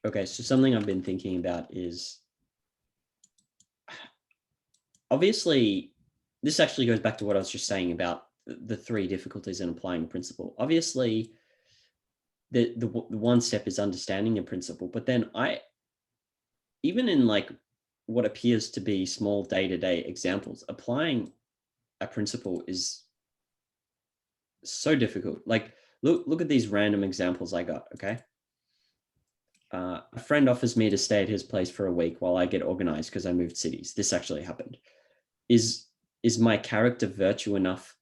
Okay, so something I've been thinking about is, obviously, this actually goes back to what I was just saying about the three difficulties in applying principle. Obviously, the one step is understanding a principle, but then even in like what appears to be small day-to-day examples, applying a principle is so difficult. Like, look at these random examples I got, okay? A friend offers me to stay at his place for a week while I get organized because I moved cities. This actually happened. Is my character virtue enough?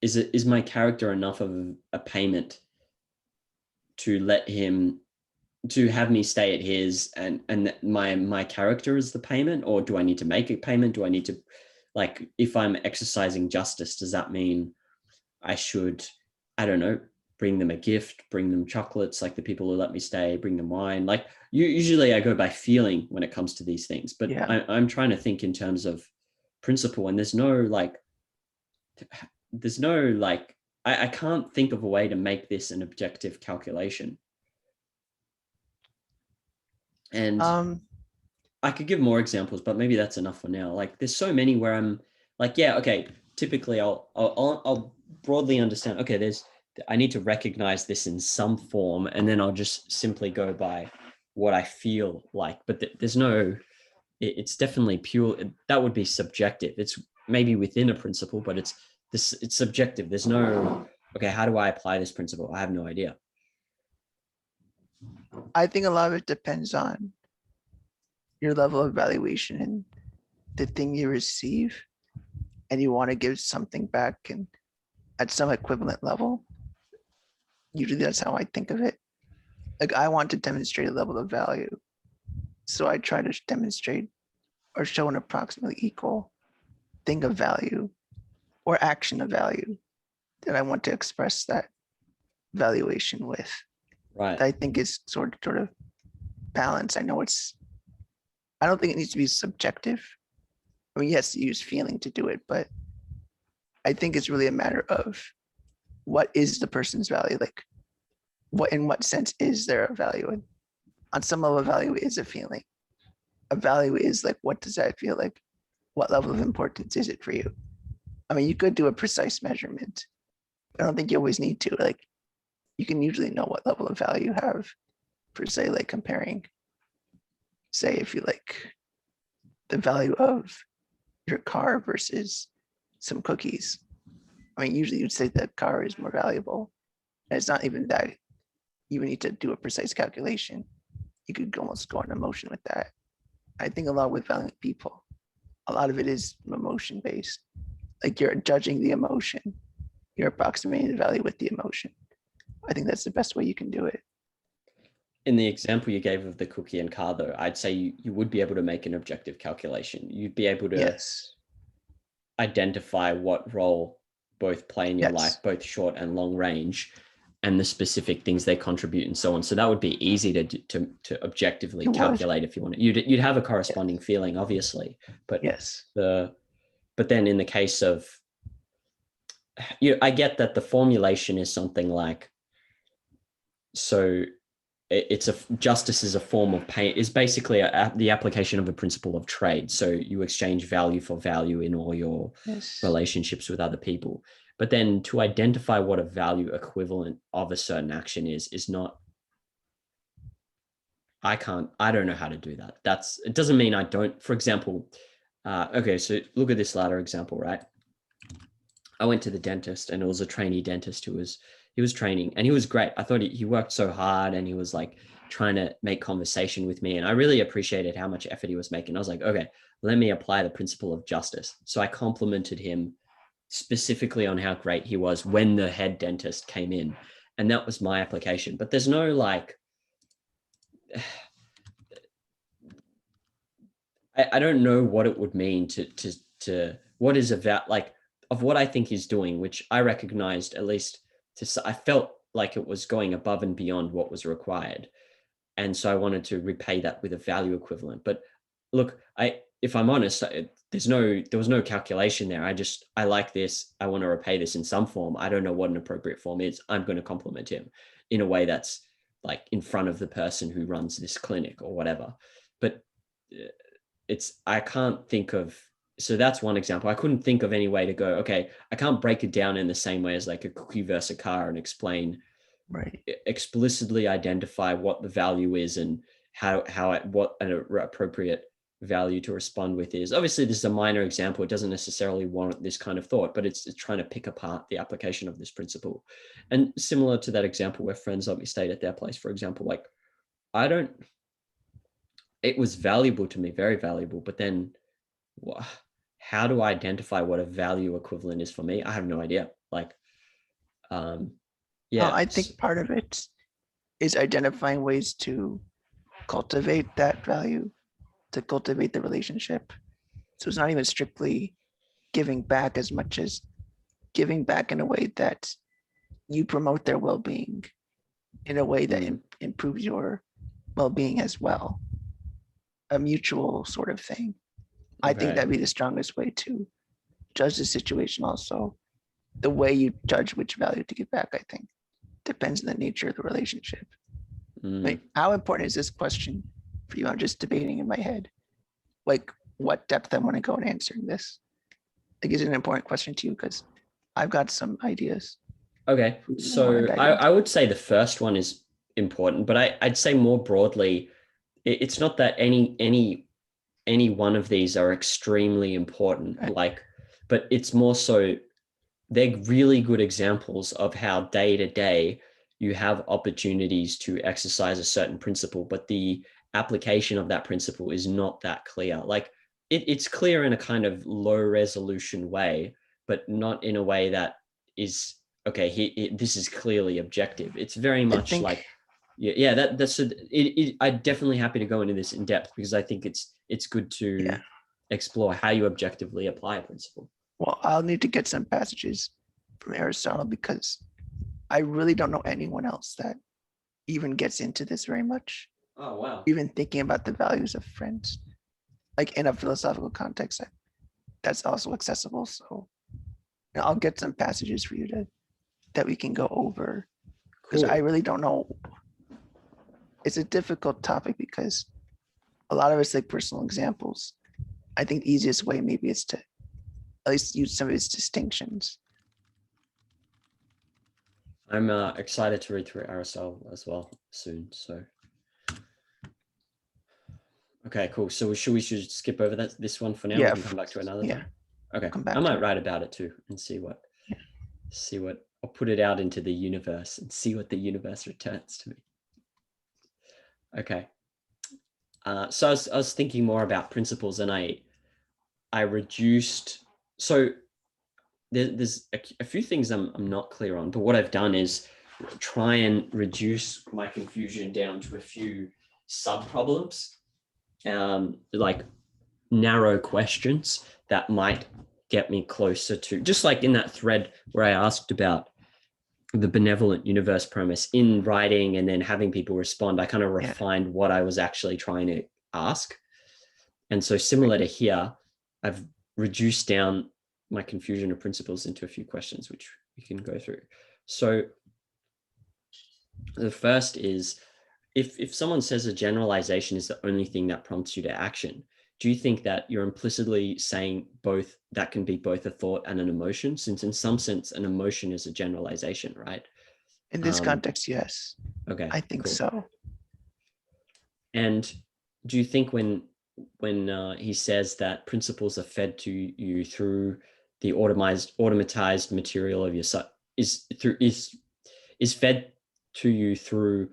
Is my character enough of a payment to let him, to have me stay at his, and my character is the payment? Or do I need to make a payment? Do I need to, like, if I'm exercising justice, does that mean I should, I don't know, bring them a gift, bring them chocolates, like the people who let me stay, bring them wine? Like, usually I go by feeling when it comes to these things, but Yeah. I'm trying to think in terms of principle, and there's no like, I can't think of a way to make this an objective calculation. And Um, I could give more examples, but maybe that's enough for now. Like, there's so many where I'm like, yeah, okay, typically I'll broadly understand, okay, I need to recognize this in some form, and then I'll just simply go by what I feel like. But there's no, it's definitely pure. That would be subjective. It's maybe within a principle, but it's subjective. There's no, okay, how do I apply this principle? I have no idea. I think a lot of it depends on your level of evaluation and the thing you receive, and you want to give something back and at some equivalent level. Usually that's how I think of it. Like, I want to demonstrate a level of value, so I try to demonstrate or show an approximately equal thing of value or action of value that I want to express that valuation with. Right. That I think is sort of balance. I don't think it needs to be subjective. I mean, yes, you use feeling to do it, but I think it's really a matter of what is the person's value? Like, in what sense is there a value? And on some level, a value is a feeling. A value is like, what does that feel like? What level of importance is it for you? I mean, you could do a precise measurement. I don't think you always need to. Like, you can usually know what level of value you have, per se, like comparing, say, if you like the value of your car versus some cookies. I mean, usually you'd say the car is more valuable. And it's not even that you need to do a precise calculation. You could almost go on emotion with that. I think a lot with valuing people, a lot of it is emotion based. Like, you're judging the emotion, you're approximating the value with the emotion. I think that's the best way you can do it. In the example you gave of the cookie and car, though, I'd say you would be able to make an objective calculation. You'd be able to Yes. identify what role both play in your life, Yes. both short and long range, and the specific things they contribute and so on. So that would be easy to objectively It would. calculate if you want it. You'd have a Yes. corresponding feeling, obviously, but Yes. but then in the case of, I get that the formulation is something like, so it's justice is a form of pay, is basically the application of a principle of trade. So you exchange value for value in all your Yes. relationships with other people. But then to identify what a value equivalent of a certain action is not, I don't know how to do that. It doesn't mean I don't. For example, okay, so look at this latter example, right? I went to the dentist, and it was a trainee dentist he was training, and he was great. I thought he worked so hard, and he was like trying to make conversation with me. And I really appreciated how much effort he was making. I was like, okay, let me apply the principle of justice. So I complimented him specifically on how great he was when the head dentist came in. And that was my application. But there's no like, I don't know what it would mean to what is about, like, of what I think he's doing, which I recognized, at least I felt like it was going above and beyond what was required. And so I wanted to repay that with a value equivalent. But look, if I'm honest, there was no calculation there. I like this. I want to repay this in some form. I don't know what an appropriate form is. I'm going to compliment him in a way that's like in front of the person who runs this clinic or whatever. But I can't think of, so that's one example. I couldn't think of any way to go, okay, I can't break it down in the same way as like a cookie versus a car and explain, Right. explicitly identify what the value is and what an appropriate value to respond with is. Obviously, this is a minor example. It doesn't necessarily warrant this kind of thought, but it's trying to pick apart the application of this principle. And similar to that example where friends let me stay at their place, for example, like it was valuable to me, very valuable, but then how do I identify what a value equivalent is for me? I have no idea. Like, yeah. I think part of it is identifying ways to cultivate that value, to cultivate the relationship. So it's not even strictly giving back as much as giving back in a way that you promote their well-being, in a way that improves your well-being as well. A mutual sort of thing. I think that'd be the strongest way to judge the situation. Also, the way you judge which value to give back, I think, depends on the nature of the relationship. Like, how important is this question for you? I'm just debating in my head, like what depth I want to go in answering this. Like, is it an important question to you? Because I've got some ideas. Okay, so I would say the first one is important, but I'd say more broadly, it's not that any one of these are extremely important, Right. like, but it's more so they're really good examples of how day to day you have opportunities to exercise a certain principle, but the application of that principle is not that clear. Like it's clear in a kind of low resolution way, but not in a way that is, okay, this is clearly objective. It's very much like, I'm definitely happy to go into this in depth because I think it's good to explore how you objectively apply a principle. Well, I'll need to get some passages from Aristotle because I really don't know anyone else that even gets into this very much. Oh, wow. Even thinking about the values of friends, like in a philosophical context, that's also accessible. So I'll get some passages for you that we can go over because I really don't know. It's a difficult topic because a lot of it's like personal examples. I think the easiest way maybe is to at least use some of its distinctions. I'm excited to read through Aristotle as well soon. So, okay, cool. So we should skip over this one for now. Yeah, we can come back to another time. Okay, I might write about it too and see what I'll put it out into the universe and see what the universe returns to me. Okay. So I was thinking more about principles, and I reduced. So there's a few things I'm not clear on, but what I've done is try and reduce my confusion down to a few sub problems, like narrow questions that might get me closer to, just like in that thread where I asked about the benevolent universe premise in writing and then having people respond, I kind of refined what I was actually trying to ask. And so similar to here, I've reduced down my confusion of principles into a few questions, which we can go through. So the first is, if someone says a generalization is the only thing that prompts you to action, do you think that you're implicitly saying both, that can be both a thought and an emotion, since in some sense an emotion is a generalization, right? In this context, yes. Okay. I think so. And do you think when he says that principles are fed to you through the automatized material of your is fed to you through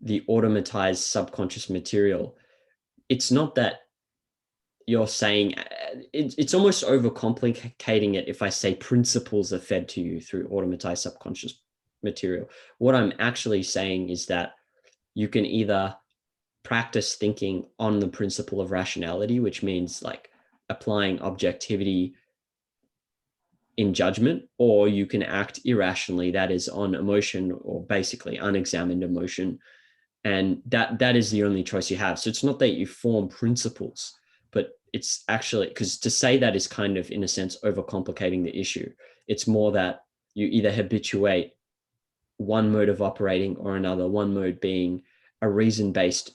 the automatized subconscious material, it's not that you're saying, it's almost overcomplicating it if I say principles are fed to you through automatized subconscious material. What I'm actually saying is that you can either practice thinking on the principle of rationality, which means like applying objectivity in judgment, or you can act irrationally, that is on emotion, or basically unexamined emotion. And that is the only choice you have. So it's not that you form principles, but it's actually, because to say that is kind of, in a sense, overcomplicating the issue. It's more that you either habituate one mode of operating or another, one mode being a reason-based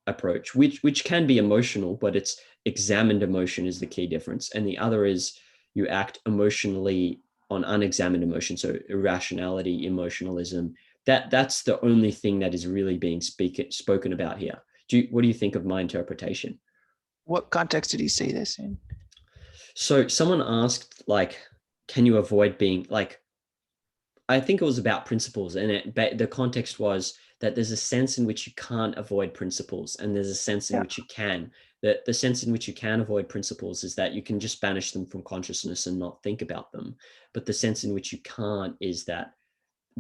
approach, which can be emotional, but it's examined emotion is the key difference. And the other is you act emotionally on unexamined emotion. So irrationality, emotionalism, that's the only thing that is really being spoken about here. What do you think of my interpretation? What context did he say this in? So someone asked, like, can you avoid being like, I think it was about principles, and the context was that there's a sense in which you can't avoid principles, and there's a sense in Yeah. which you can. The sense in which you can avoid principles is that you can just banish them from consciousness and not think about them. But the sense in which you can't is that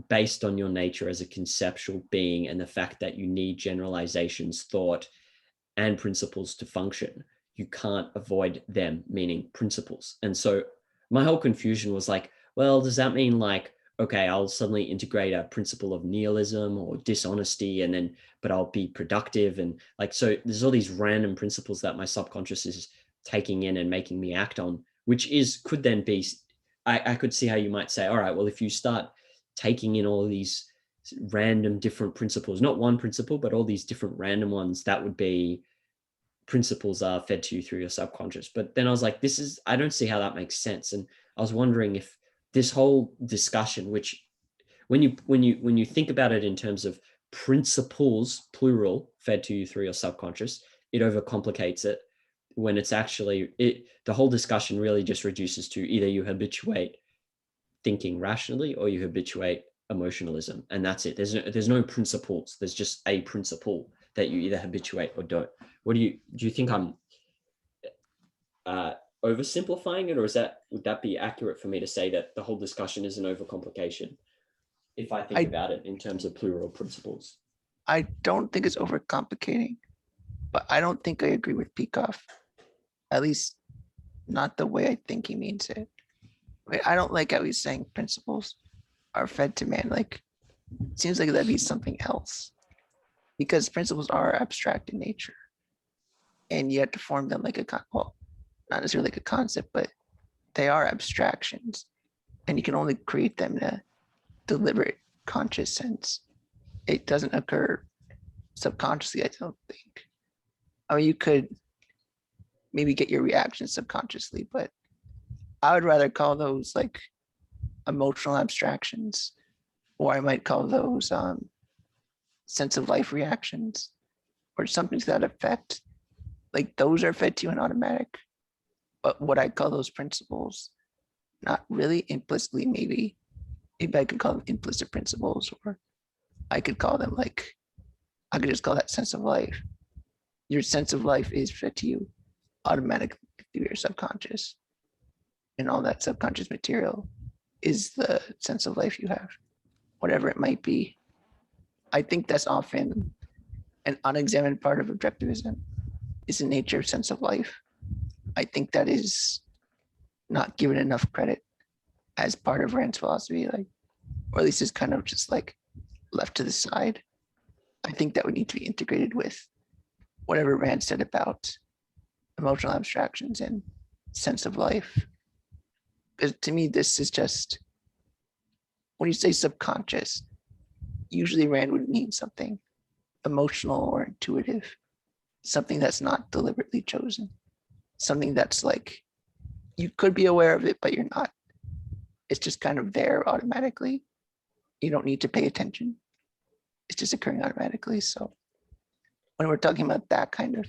based on your nature as a conceptual being and the fact that you need generalizations, thought, and principles to function, you can't avoid them, meaning principles. And so my whole confusion was like, well, does that mean like, okay, I'll suddenly integrate a principle of nihilism or dishonesty, and then, but I'll be productive. And like, so there's all these random principles that my subconscious is taking in and making me act on, which could then be, I could see how you might say, all right, well, if you start taking in all these random different principles, not one principle, but all these different random ones, that would be principles are fed to you through your subconscious. But then I was like, I don't see how that makes sense. And I was wondering if this whole discussion, which when you think about it in terms of principles, plural, fed to you through your subconscious, it overcomplicates it when it's actually the whole discussion really just reduces to either you habituate thinking rationally or you habituate emotionalism, and that's it. There's no principles. There's just a principle that you either habituate or don't. What do you think I'm uh, oversimplifying it, or would that be accurate for me to say that the whole discussion is an overcomplication if I think I about it in terms of plural principles? I don't think it's overcomplicating, but I don't think I agree with Peikoff. At least not the way I think he means it. I don't like how he's saying principles are fed to man. Like, it seems like that'd be something else because principles are abstract in nature, and you have to form them like well, not necessarily like a concept, but they are abstractions, and you can only create them in a deliberate, conscious sense. It doesn't occur subconsciously, I don't think. I mean, you could maybe get your reactions subconsciously, but I would rather call those like emotional abstractions, or I might call those sense of life reactions, or something to that effect. Like those are fed to you in automatic. But what I call those principles, not really implicitly, maybe I could call them implicit principles, or I could call them like, I could just call that sense of life. Your sense of life is fed to you automatically through your subconscious. And all that subconscious material is the sense of life you have, whatever it might be. I think that's often an unexamined part of objectivism, is the nature of sense of life. I think that is not given enough credit as part of Rand's philosophy, like, or at least is kind of just like left to the side. I think that would need to be integrated with whatever Rand said about emotional abstractions and sense of life. Because to me, this is just, when you say subconscious, usually Rand would mean something emotional or intuitive, something that's not deliberately chosen, something that's like you could be aware of it, but you're not. It's just kind of there automatically. You don't need to pay attention. It's just occurring automatically. So when we're talking about that kind of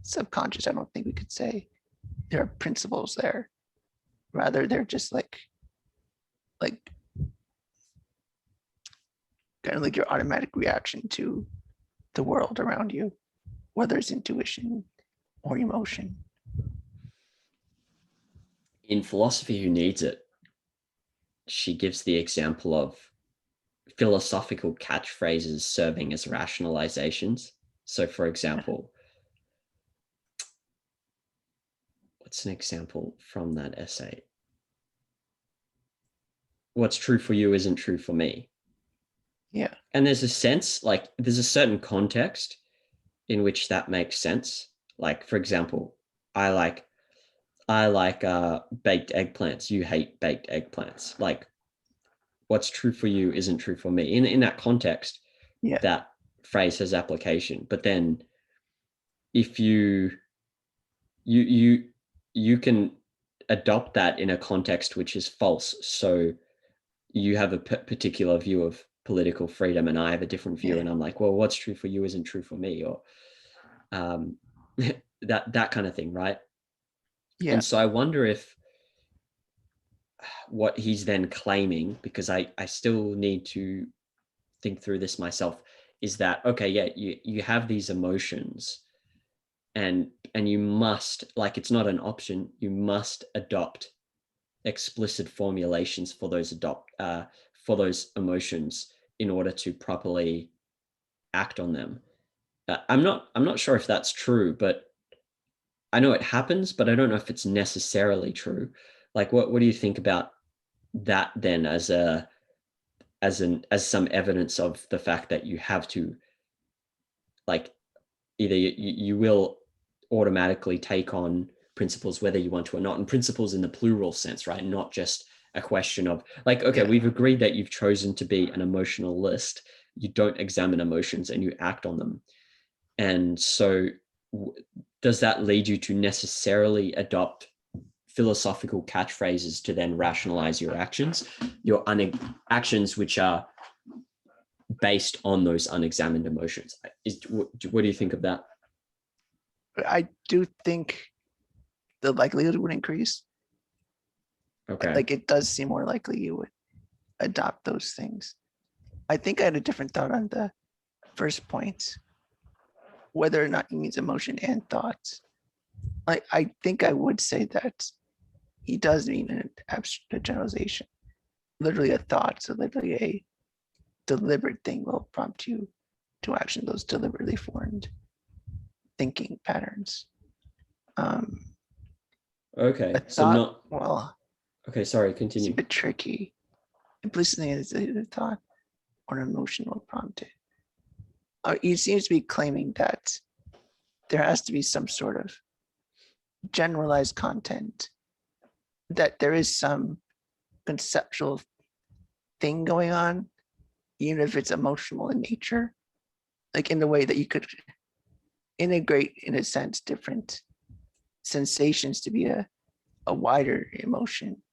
subconscious, I don't think we could say there are principles there. Rather, they're just like kind of like your automatic reaction to the world around you, whether it's intuition or emotion. In Philosophy Who Needs It, she gives the example of philosophical catchphrases serving as rationalizations. So, for example, what's an example from that essay? What's true for you isn't true for me. Yeah. And there's a sense, like, there's a certain context in which that makes sense. Like, for example, I like baked eggplants. You hate baked eggplants. Like, what's true for you isn't true for me. In that context, Yeah. that phrase has application. But then if you can adopt that in a context which is false. So you have a particular view of political freedom and I have a different view, Yeah. and I'm like, well, what's true for you isn't true for me, or that kind of thing, right? Yeah. And so I wonder if what he's then claiming, because I still need to think through this myself, is that, okay, yeah, you have these emotions, and you must, like, it's not an option, you must adopt explicit formulations for those emotions in order to properly act on them. I'm not sure if that's true, but I know it happens, but I don't know if it's necessarily true. Like, what do you think about that then, as some evidence of the fact that you have to, like, either you will automatically take on principles whether you want to or not, and principles in the plural sense, right? Not just a question of, like, okay, Yeah. we've agreed that you've chosen to be an emotionalist. You don't examine emotions and you act on them. And so does that lead you to necessarily adopt philosophical catchphrases to then rationalize your actions, actions which are based on those unexamined emotions? What do you think of that? I do think the likelihood would increase. Okay. Like it does seem more likely you would adopt those things. I think I had a different thought on the first point, whether or not he means emotion and thoughts. I think I would say that he does mean an abstract generalization, literally a thought. So literally a deliberate thing will prompt you to action, those deliberately formed thinking patterns. Okay. A So thought, not, well, okay, sorry, it's a continue. bit tricky. Implicitly is a thought or an emotion will prompt it. He seems to be claiming that there has to be some sort of generalized content, that there is some conceptual thing going on, even if it's emotional in nature, like in the way that you could integrate, in a sense, different sensations to be a wider emotion.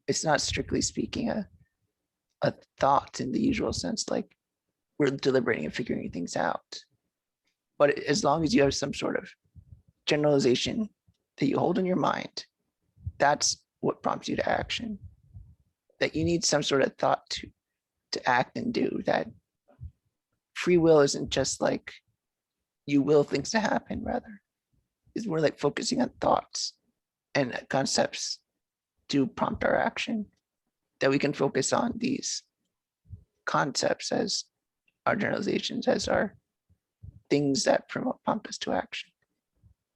It's not strictly speaking a thought in the usual sense, like we're deliberating and figuring things out. But as long as you have some sort of generalization that you hold in your mind, that's what prompts you to action. That you need some sort of thought to act and do. That free will isn't just like you will things to happen, rather is more like focusing on thoughts and concepts to prompt our action. That we can focus on these concepts as our generalizations, as our things that prompt us to action.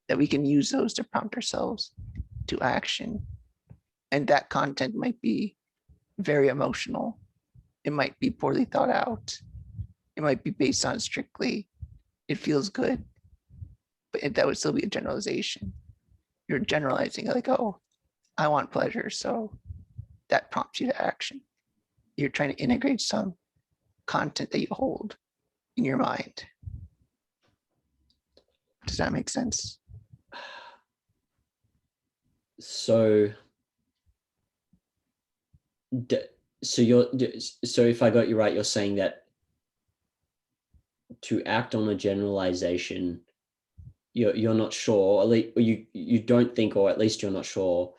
That we can use those to prompt ourselves to action. And that content might be very emotional. It might be poorly thought out. It might be based on strictly, it feels good, but that would still be a generalization. You're generalizing like, oh, I want pleasure, so that prompts you to action. You're trying to integrate some content that you hold in your mind. Does that make sense? So, so if I got you right, you're saying that to act on a generalization, you're not sure, at least you don't think, or at least you're not sure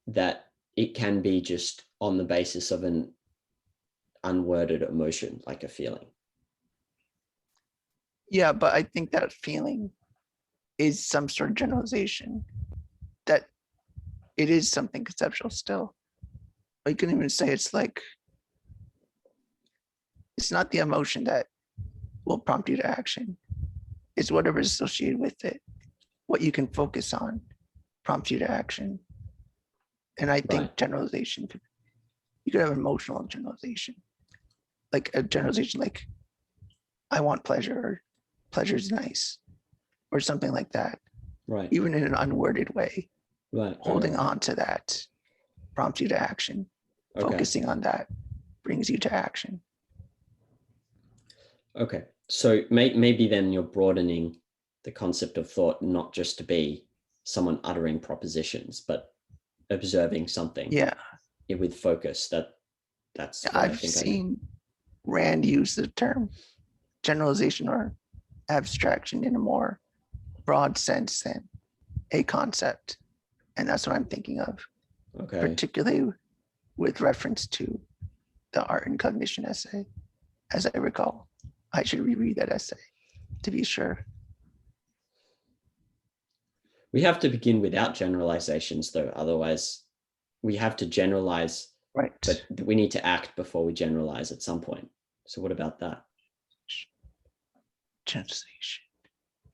that it can be just on the basis of an unworded emotion, like a feeling. Yeah, but I think that feeling is some sort of generalization, that it is something conceptual still. You can even say it's like, it's not the emotion that will prompt you to action. It's whatever is associated with it. What you can focus on prompts you to action. And I think Right. generalization you could have emotional generalization, like a generalization like, I want pleasure, or pleasure is nice, or something like that. Right. Even in an unworded way, Right. holding on to that prompts you to action, Okay. focusing on that. brings you to action. Okay. So maybe then you're broadening the concept of thought not just to be someone uttering propositions, but observing something Yeah, with focus. That's what I I've think I mean. seen Rand use the term generalization or abstraction in a more broad sense than a concept. And that's what I'm thinking of, Okay. particularly with reference to the art and cognition essay, as I recall. I should reread that essay to be sure. We have to begin without generalizations, though. Otherwise, we have to generalize, Right. but we need to act before we generalize at some point. So what about that? Generalization.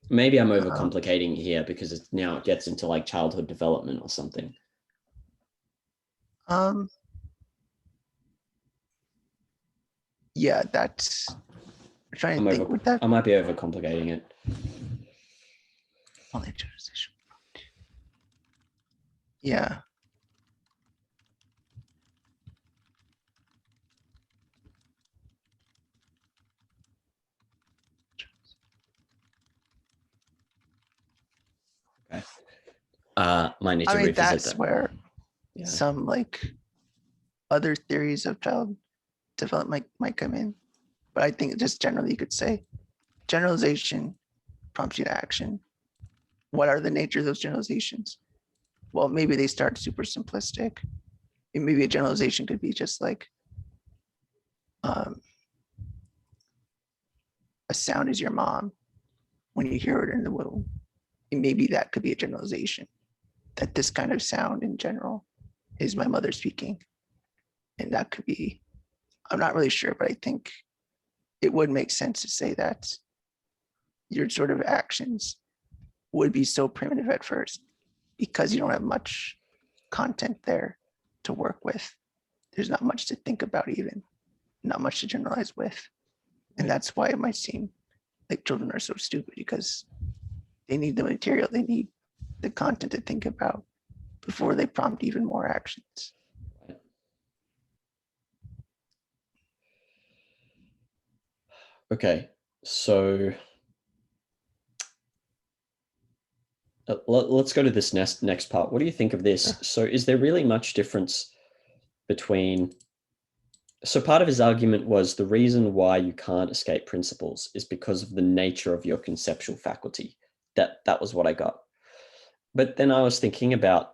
Maybe I'm overcomplicating here because it gets into like childhood development or something. Yeah, that's, I'm trying to think with that. I might be overcomplicating it. Only generalization. Yeah. Okay. Might need to I mean, revisit that's that. where Yeah. some like other theories of child development might come in. But I think just generally you could say generalization prompts you to action. What are the nature of those generalizations? Well, maybe they start super simplistic. And maybe a generalization could be just like a sound is your mom when you hear it in the womb. And maybe that could be a generalization that this kind of sound in general is my mother speaking. And that could be, I'm not really sure, but I think it would make sense to say that your sort of actions would be so primitive at first because you don't have much content there to work with. There's not much to think about, even not much to generalize with. And that's why it might seem like children are so stupid, because they need the material, they need the content to think about before they prompt even more actions. Okay, so let's go to this next part. What do you think of this? So is there really much difference between, so part of his argument was the reason why you can't escape principles is because of the nature of your conceptual faculty. That was what I got. But then I was thinking about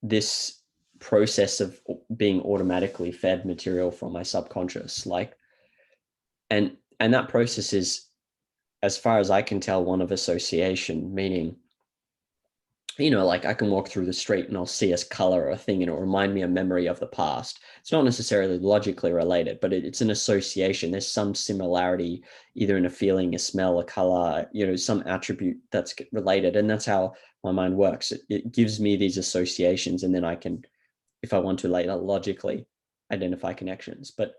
this process of being automatically fed material from my subconscious, like, and that process is, as far as I can tell, one of association, meaning, like I can walk through the street and I'll see a color or a thing and it'll remind me of memory of the past. It's not necessarily logically related, but it's an association. There's some similarity either in a feeling, a smell, a color, some attribute that's related. And that's how my mind works. It gives me these associations, and then I can, if I want to later, logically identify connections. But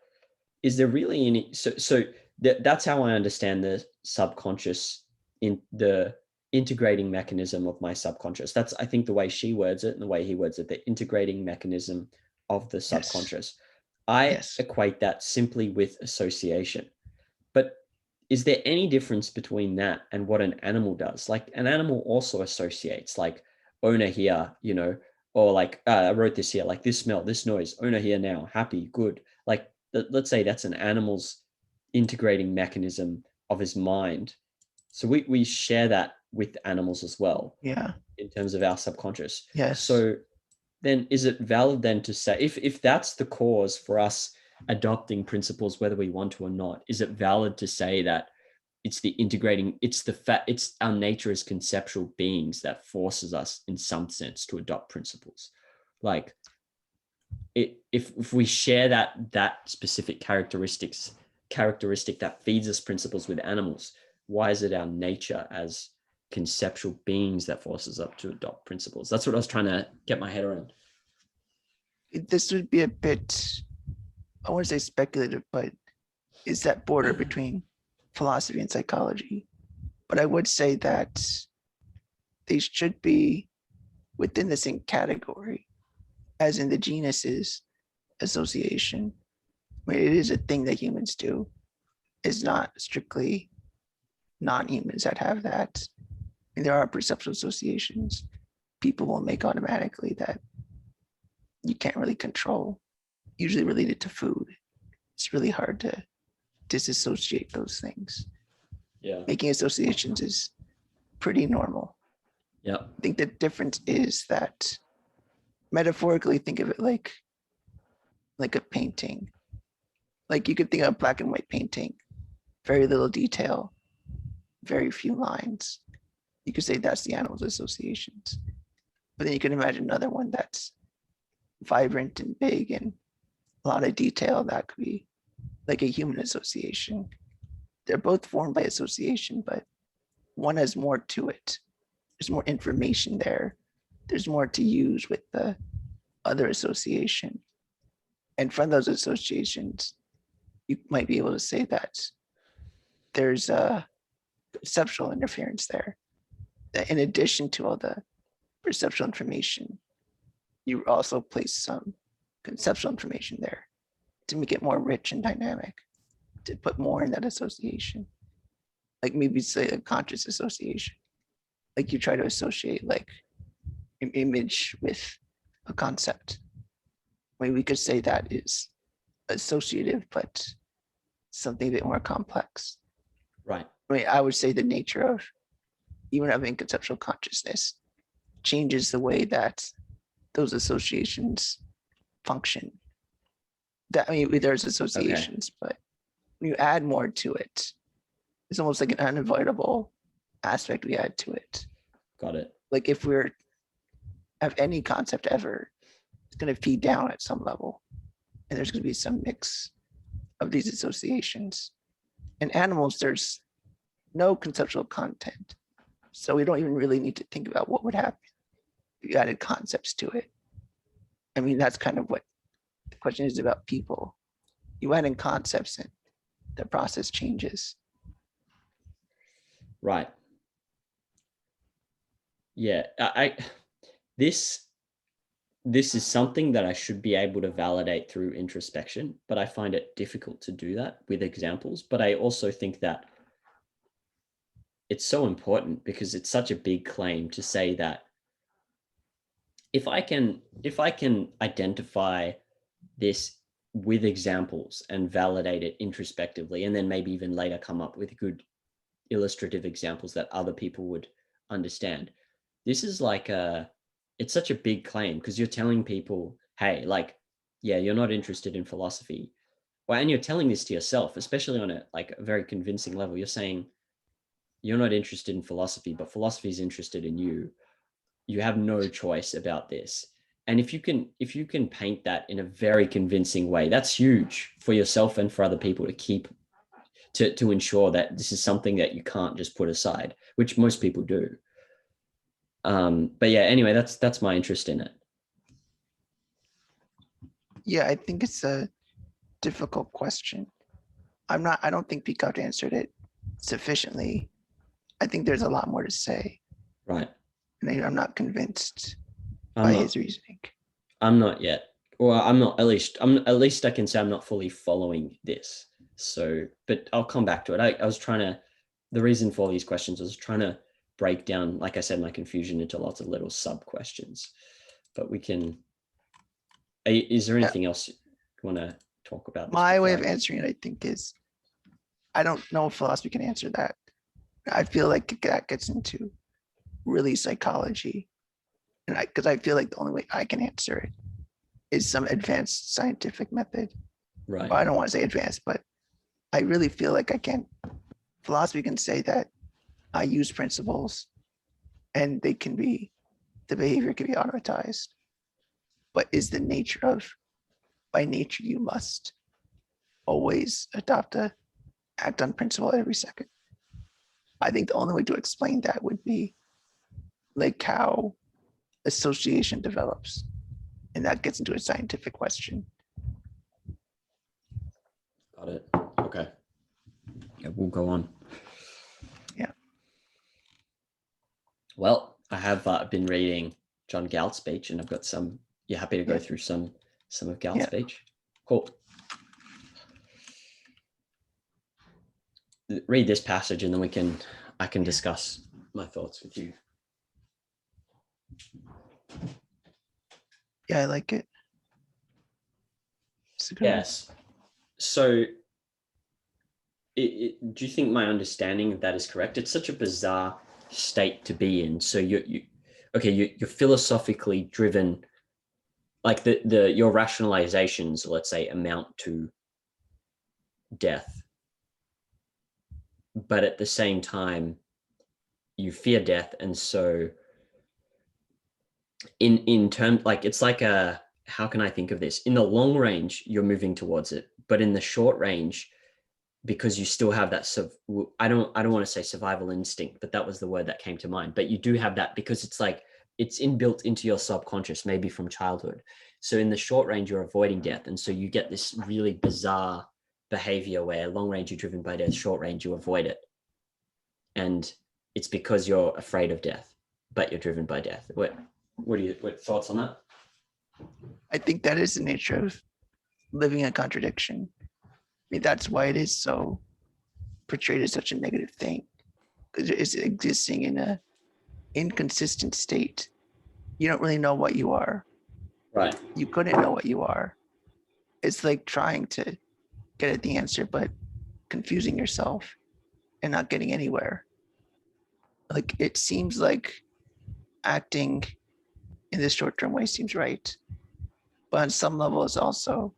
is there really any, so that's how I understand the subconscious, in the integrating mechanism of my subconscious. That's, I think, the way she words it and the way he words it, the integrating mechanism of the subconscious. I equate that simply with association. But is there any difference between that and what an animal does? Like, an animal also associates, like owner here, or like, I wrote this here, like this smell, this noise, owner here now, happy, good. Like, let's say that's an animal's integrating mechanism of his mind. So we share that with animals as well. Yeah. In terms of our subconscious. Yes. So then is it valid then to say, if that's the cause for us adopting principles, whether we want to or not, is it valid to say that it's the integrating, it's our nature as conceptual beings that forces us in some sense to adopt principles? Like, if we share that specific characteristic that feeds us principles with animals, why is it our nature as conceptual beings that forces us to adopt principles? That's what I was trying to get my head around. This would be a bit, I wouldn't say speculative, but is that border between philosophy and psychology. But I would say that they should be within the same category as in the genuses association. I mean, it is a thing that humans do. It's not strictly non-humans that have that. I mean, there are perceptual associations people will make automatically that you can't really control, usually related to food. It's really hard to disassociate those things. Yeah. Making associations is pretty normal. Yeah. I think the difference is that metaphorically, think of it like a painting. Like you could think of a black and white painting, very little detail, very few lines. You could say that's the animal's associations. But then you can imagine another one that's vibrant and big and a lot of detail. That could be like a human association. They're both formed by association, but one has more to it. There's more information there. There's more to use with the other association. And from those associations, you might be able to say that there's a perceptual interference there. That in addition to all the perceptual information, you also place some conceptual information there to make it more rich and dynamic, to put more in that association. Like maybe say a conscious association. Like you try to associate like an image with a concept. Maybe we could say that is associative, but something a bit more complex. Right. I mean, I would say the nature of even having conceptual consciousness changes the way that those associations function. That I mean, there's associations, but when you add more to it, it's almost like an unavoidable aspect we add to it. Got it. Like if we're have any concept ever, it's going to feed down at some level, and there's going to be some mix of these associations. In animals, there's no conceptual content, so we don't even really need to think about what would happen if you added concepts to it. I mean, that's kind of what the question is about people. You add in concepts and the process changes. Right. Yeah. This is something that I should be able to validate through introspection, but I find it difficult to do that with examples. But I also think that it's so important because it's such a big claim to say that if I can identify this with examples and validate it introspectively, and then maybe even later come up with good illustrative examples that other people would understand. This is like it's such a big claim because you're telling people, hey, like, yeah, you're not interested in philosophy. Well, and you're telling this to yourself, especially on a very convincing level. You're saying you're not interested in philosophy, but philosophy is interested in you. You have no choice about this. And if you can paint that in a very convincing way, that's huge for yourself and for other people to keep to ensure that this is something that you can't just put aside, which most people do. But yeah, anyway, that's my interest in it. Yeah, I think it's a difficult question. I don't think Peacock answered it sufficiently. I think there's a lot more to say. Right. And I'm not convinced I'm by not, his reasoning. I'm not yet. Or I'm not, at least I can say I'm not fully following this. So, but I'll come back to it. I was trying to, the reason for all these questions was trying to break down, like I said, my confusion into lots of little sub questions. But we can, is there anything else you want to talk about? My way of answering it, I think, is I don't know if philosophy can answer that. I feel like that gets into really psychology. And because I feel like the only way I can answer it is some advanced scientific method. Right. Well, I don't want to say advanced, but I really feel like I can. Philosophy can say that I use principles and the behavior can be automatized. But is the nature of, by nature, you must always act on principle every second? I think the only way to explain that would be like how association develops. And that gets into a scientific question. Got it. Okay. Yeah, we'll go on. Yeah. Well, I have been reading John Galt's speech, and I've got some. You happy to go through some of Galt's speech? Cool. Read this passage and then I can discuss my thoughts with you. Yeah, I like it. It's a good one. Yes. So do you think my understanding of that is correct? It's such a bizarre state to be in. So you're philosophically driven, like your rationalizations, let's say, amount to death. But at the same time, you fear death. And so in terms, like, it's like how can I think of this? In the long range, you're moving towards it. But in the short range, because you still have that, I don't want to say survival instinct, but that was the word that came to mind. But you do have that because it's like, it's inbuilt into your subconscious, maybe from childhood. So in the short range, you're avoiding death. And so you get this really bizarre behavior where long range, you're driven by death, short range, you avoid it. And it's because you're afraid of death, but you're driven by death. What thoughts on that? I think that is the nature of living a contradiction. I mean, that's why it is so portrayed as such a negative thing, because it's existing in a inconsistent state. You don't really know what you are. Right. You couldn't know what you are. It's like trying to get at the answer, but confusing yourself and not getting anywhere. Like, it seems like acting in this short-term way seems right, but on some level it's also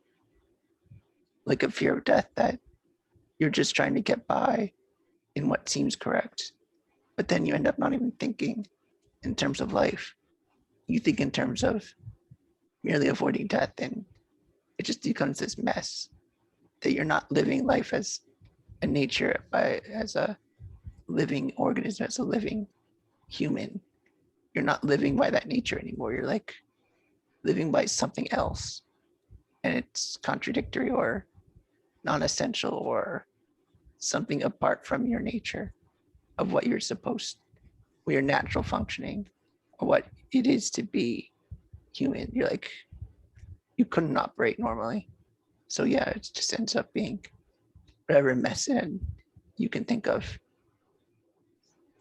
like a fear of death, that you're just trying to get by in what seems correct, but then you end up not even thinking in terms of life. You think in terms of merely avoiding death, and it just becomes this mess that you're not living life as a nature, as a living organism, as a living human. You're not living by that nature anymore. You're like living by something else, and it's contradictory or non-essential or something apart from your nature of what you're supposed, what your natural functioning, or what it is to be human. You're like, you couldn't operate normally. So yeah, it just ends up being whatever mess in you can think of.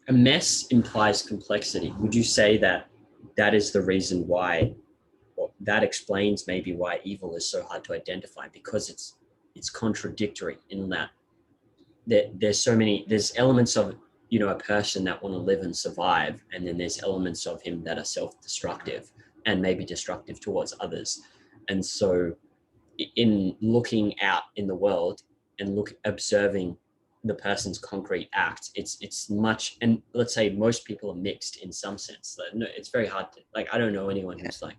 A mess implies complexity. Would you say that is the reason why, or that explains maybe why evil is so hard to identify? Because it's contradictory in that there's elements of, a person that want to live and survive, and then there's elements of him that are self-destructive and maybe destructive towards others. And so in looking out in the world and observing the person's concrete act, it's much, and let's say most people are mixed in some sense. It's very hard to, like, I don't know anyone who's like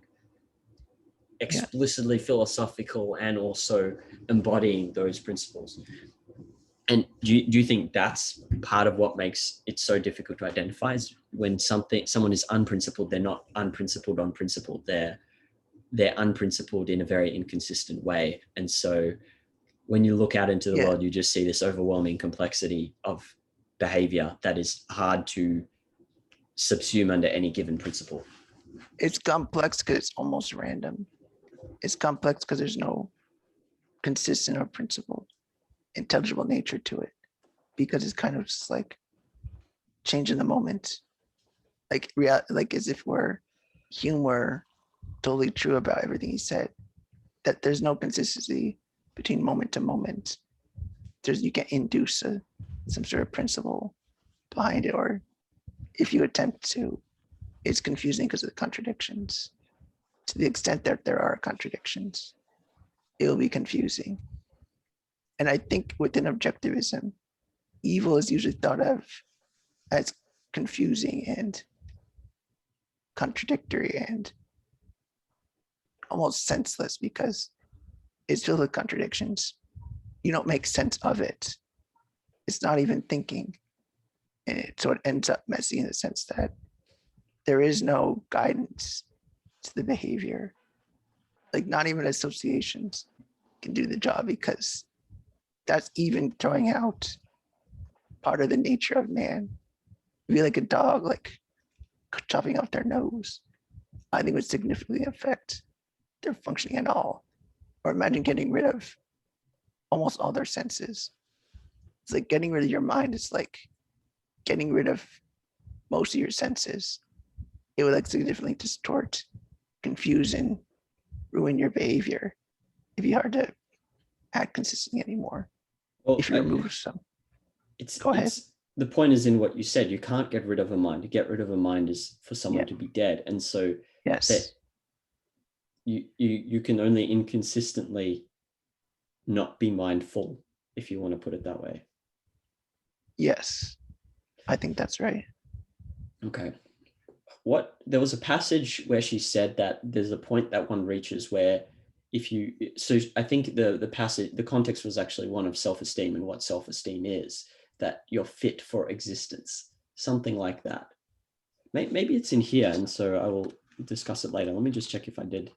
explicitly philosophical and also embodying those principles. And do you think that's part of what makes it so difficult to identify, is when someone is unprincipled? They're not unprincipled on principle. They're unprincipled in a very inconsistent way. And so when you look out into the world, you just see this overwhelming complexity of behavior that is hard to subsume under any given principle. It's complex because it's almost random. It's complex because there's no consistent or principled, intelligible nature to it, because it's kind of just like changing the moment, like as if Hume were totally true about everything he said, that there's no consistency between moment to moment. You can't induce some sort of principle behind it, or if you attempt to, it's confusing because of the contradictions. To the extent that there are contradictions, it'll be confusing. And I think within objectivism, evil is usually thought of as confusing and contradictory and almost senseless, because it's filled with contradictions. You don't make sense of it. It's not even thinking. And so it ends up messy in the sense that there is no guidance to the behavior. Like, not even associations can do the job, because that's even throwing out part of the nature of man. Be like a dog, like chopping off their nose, I think would significantly affect their functioning at all. or imagine getting rid of almost all their senses. It's like getting rid of your mind is like getting rid of most of your senses. It would like significantly distort, confuse, and ruin your behavior. It'd be hard to act consistently anymore Well, if you remove some. it's Go ahead. it's the point is in what you said. You can't get rid of a mind. To get rid of a mind is for someone Yeah. to be dead, and so that Yes. you can only inconsistently not be mindful, if you want to put it that way. Yes. I think that's right. Okay. There was a passage where she said that there's a point that one reaches where so I think the context was actually one of self-esteem and what self-esteem is, that you're fit for existence, something like that. Maybe it's in here, and so I will discuss it later. Let me just check if I did.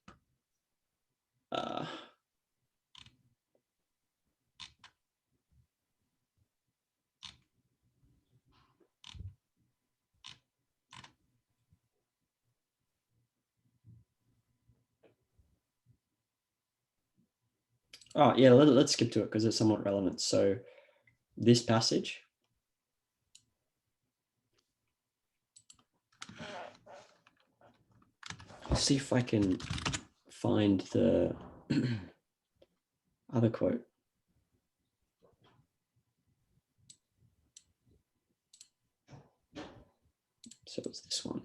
Oh yeah, let's skip to it because it's somewhat relevant. So this passage. I'll see if I can find the other quote. So it's this one.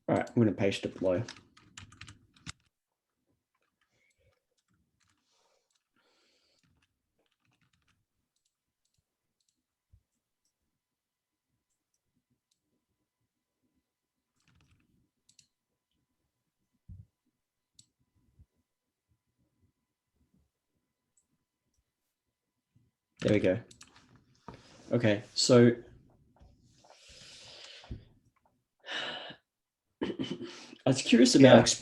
All right, I'm going to paste it below. There we go. Okay, so I was curious about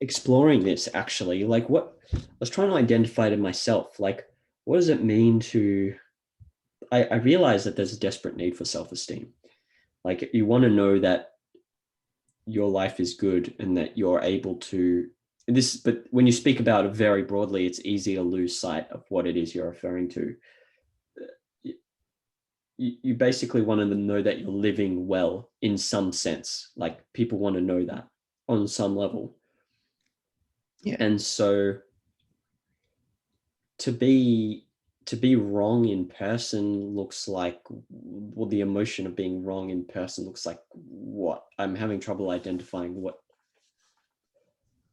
exploring this actually. Like I was trying to identify to myself, like, what does it mean to, I realize that there's a desperate need for self-esteem. Like you want to know that your life is good and that you're able to this, but when you speak about it very broadly, it's easy to lose sight of what it is you're referring to. You basically want to know that you're living well in some sense. Like people want to know that on some level. Yeah. And so to be wrong in person looks like, well, the emotion of being wrong in person looks like what? I'm having trouble identifying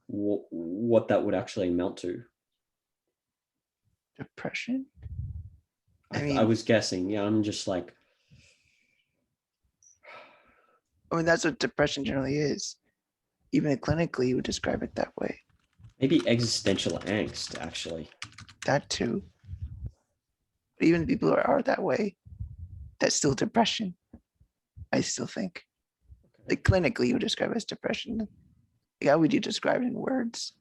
what that would actually amount to. Depression. I was guessing. Yeah, I'm just like, I mean, that's what depression generally is. Even clinically, you would describe it that way. maybe existential angst, actually. That too. But even people who are that way, that's still depression. I still think. Like clinically, you would describe it as depression. Like, how would you describe it in words?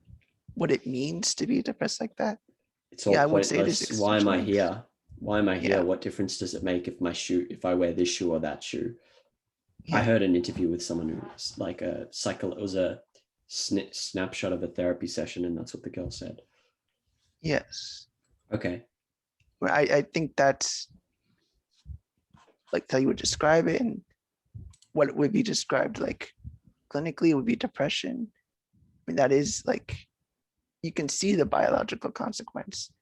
What it means to be depressed like that? It's all I would say it is pointless. Why am I existential angst. here? Why am I here? Yeah. What difference does it make if I wear this shoe or that shoe? I Yeah. heard an interview with someone who was like it was a snapshot of a therapy session, and that's what the girl said. Yes. Okay. I think that's like how you would describe it, and what it would be described like clinically it would be depression. I mean, that is like, you can see the biological consequence,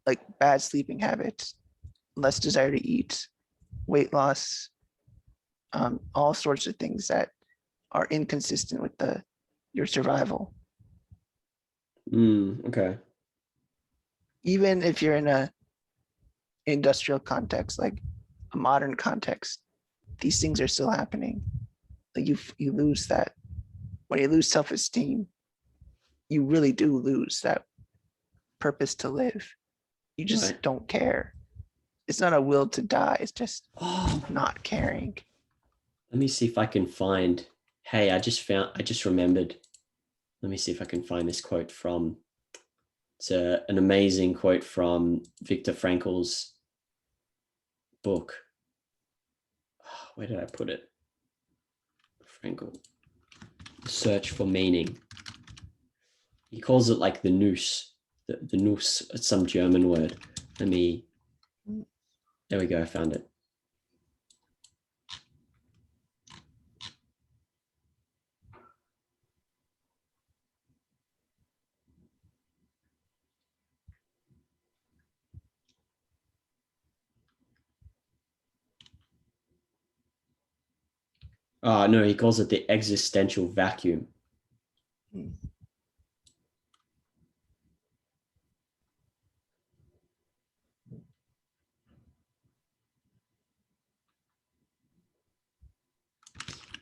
like bad sleeping habits, less desire to eat, weight loss, all sorts of things that are inconsistent with your survival. Okay. Even if you're in a industrial context, like a modern context, these things are still happening. Like you lose that. When you lose self-esteem, you really do lose that purpose to live. You just Right. don't care. It's not a will to die. It's just Oh, not caring. let me see if I can find. Hey, I just remembered. Let me see if I can find this quote from. It's an amazing quote from Viktor Frankl's book. Oh, where did I put it? Frankl. Search for meaning. He calls it like the noose. The noose. It's some German word. Let me. There we go. I found it. No, he calls it the existential vacuum. Hmm.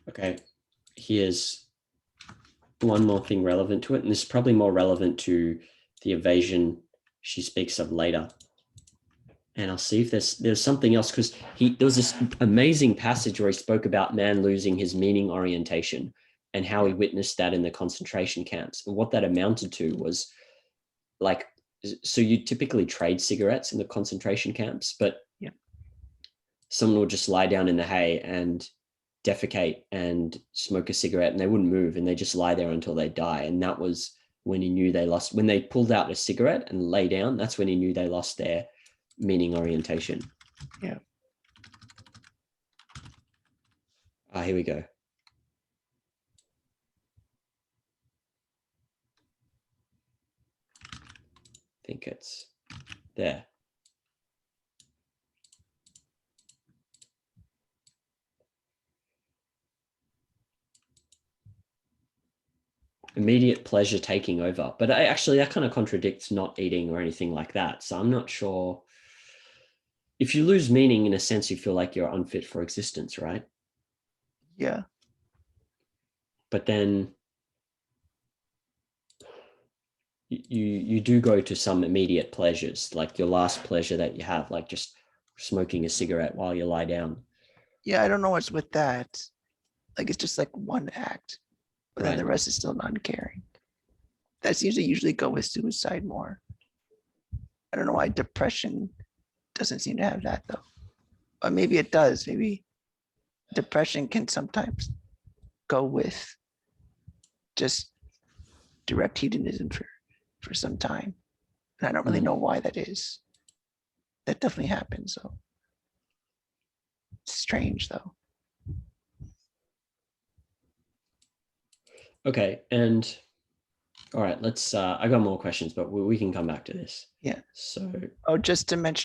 Okay, here's one more thing relevant to it, and this is probably more relevant to the evasion she speaks of later. And I'll see if there's something else, because there was this amazing passage where he spoke about man losing his meaning orientation and how he witnessed that in the concentration camps. And what that amounted to was like, so you typically trade cigarettes in the concentration camps, but Yeah. someone would just lie down in the hay and defecate and smoke a cigarette, and they wouldn't move, and they just lie there until they die. And that was when he knew they lost. When they pulled out a cigarette and lay down, that's when he knew they lost their meaning orientation. Yeah. Here we go. I think it's there. Immediate pleasure taking over. But actually, that kind of contradicts not eating or anything like that. So I'm not sure. If you lose meaning, in a sense, you feel like you're unfit for existence, right? Yeah. But then you do go to some immediate pleasures, like your last pleasure that you have, like just smoking a cigarette while you lie down. Yeah. I don't know what's with that. Like it's just like one act, but then Right. the rest is still non-caring. That seems to usually go with suicide more. I don't know why depression doesn't seem to have that though. But maybe it does. Maybe depression can sometimes go with just direct hedonism for some time. And I don't really know why that is. That definitely happens. So it's strange though. Okay. And all right, let's I got more questions, but we can come back to this. Yeah. So Oh, just to mention